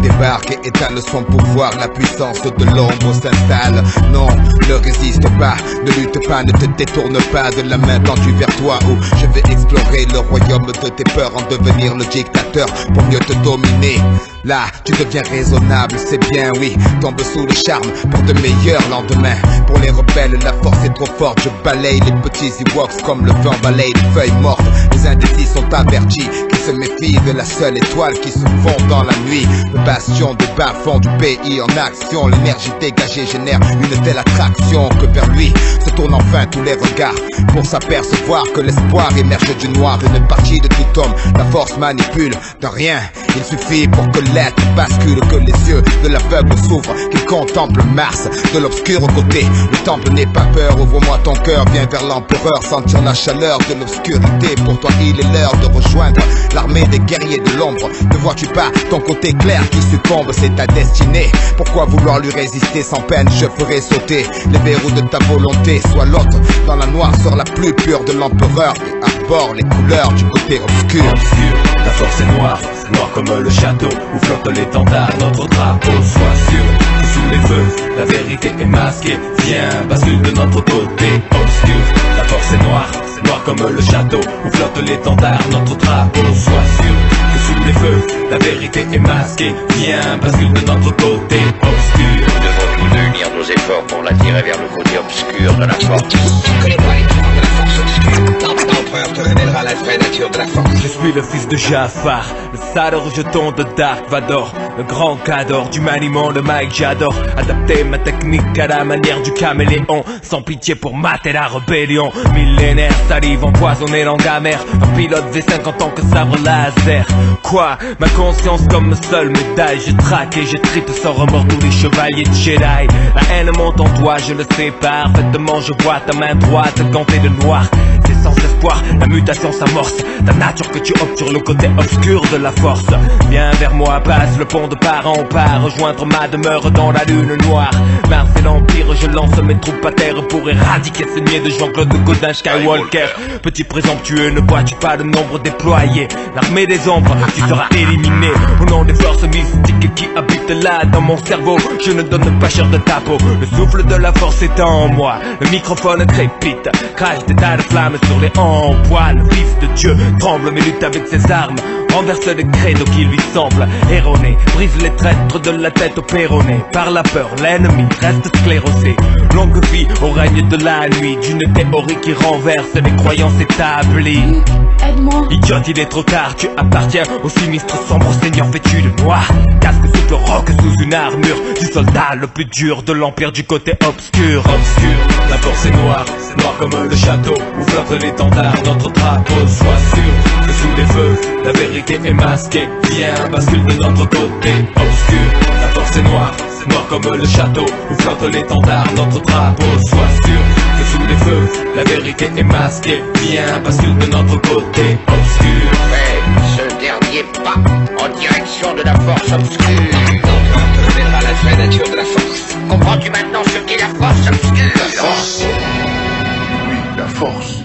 débarque et étale son pouvoir. La puissance de l'ombre s'installe. Non, ne résiste pas, ne lutte pas, ne te détourne pas de la main tendue vers toi, où je vais explorer le royaume de tes peurs, en devenir le dictateur pour mieux te dominer. Là, tu deviens raisonnable, c'est bien, oui. Tombe sous le charme pour de meilleurs lendemains. Pour les rebelles, la force est trop forte. Je balaye les petits Ewoks comme le vent balaye les feuilles mortes. Les indécis sont avertis qu'ils se méfient de la seule étoile qui se fond dans la nuit. Le bastion des bas-fonds du pays en action. L'énergie dégagée génère une telle attraction que vers lui se tournent enfin tous les regards pour s'apercevoir que l'espoir émerge du noir. Une partie de tout homme, la force manipule de rien. Il suffit pour que l'être bascule, que les yeux de l'aveugle s'ouvrent, qu'il contemple Mars de l'obscur côté. Le temple n'est pas peur, ouvre-moi ton cœur, viens vers l'empereur, sentir la chaleur de l'obscurité. Pour toi il est l'heure de rejoindre l'armée des guerriers de l'ombre. Ne vois-tu pas ton côté clair qui succombe, c'est ta destinée. Pourquoi vouloir lui résister sans peine, je ferai sauter les verrous de ta volonté. Sois l'autre dans la noirceur la plus pure de l'empereur et arbore les couleurs du côté obscur. La force est noire, noire comme le château où flotte l'étendard, notre drapeau. Sois sûr que sous les feux, la vérité est masquée. Viens, bascule de notre côté obscur. La force est noire, noire comme le château où flotte l'étendard, notre drapeau. Sois sûr que sous les feux, la vérité est masquée. Viens, bascule de notre côté obscur. Devons-nous unir nos efforts pour l'attirer vers le côté obscur de la force? Tu connais pas les pouvoirs de la force obscure. L'empereur te révélera la vraie nature de la force. Je suis le fils de Jafar, le sale rejeton de Dark Vador, le grand cador du maniement de Mike. J'adore adapter ma technique à la manière du caméléon, sans pitié pour mater la rébellion. Millénaire, salive empoisonnée, langue amère, un pilote V5 en tant que sabre laser. Quoi? Ma conscience comme seule médaille, je traque et je tripe sans remords tous les chevaliers de Jedi. La haine monte en toi, je le sais parfaitement, je vois ta main droite gantée de noir. C'est sans espoir, la mutation s'amorce, ta nature que tu optes sur le côté obscur de la force. Viens vers moi, passe le pont de part en part, rejoindre ma demeure dans la lune noire. Mars et l'Empire, je lance mes troupes à terre pour éradiquer ce niais de Jean-Claude Godin Skywalker. Petit présomptueux, ne vois-tu pas le nombre déployé? L'armée des ombres, tu seras éliminé. Au nom des forces mystiques qui habitent là dans mon cerveau, je ne donne pas cher de ta peau. Le souffle de la force est en moi, le microphone crépite, crache des tas de flammes sur les embois. Le fils de Dieu tremble mais lutte avec ses armes, renverse les credos qui lui semblent erronés, brise les traîtres de la tête au péroné. Par la peur, l'ennemi reste sclérosé. Longue vie au règne de la nuit, d'une théorie qui renverse les croyances établies. Aide-moi. Idiote, il est trop tard, tu appartiens au sinistre sombre seigneur vêtu de noir. Casque sous le roc, sous une armure du soldat le plus dur de l'empire du côté obscur. Obscur, la force est noire, noire comme le château où flotte l'étendard, notre drapeau. Sois sûr que sous les feux, la vérité est masquée. Viens, bascule de notre côté obscur. La force est noire, noire comme le château où flotte l'étendard, notre drapeau. Sois sûr que sous les feux, la vérité est masquée. Viens, bascule de notre côté obscur. Fais ce dernier pas en direction de la force obscure. L'empereur te révélera la vraie nature de la force. Comprends-tu maintenant ce qu'est la force obscure? La force. Oui, la force.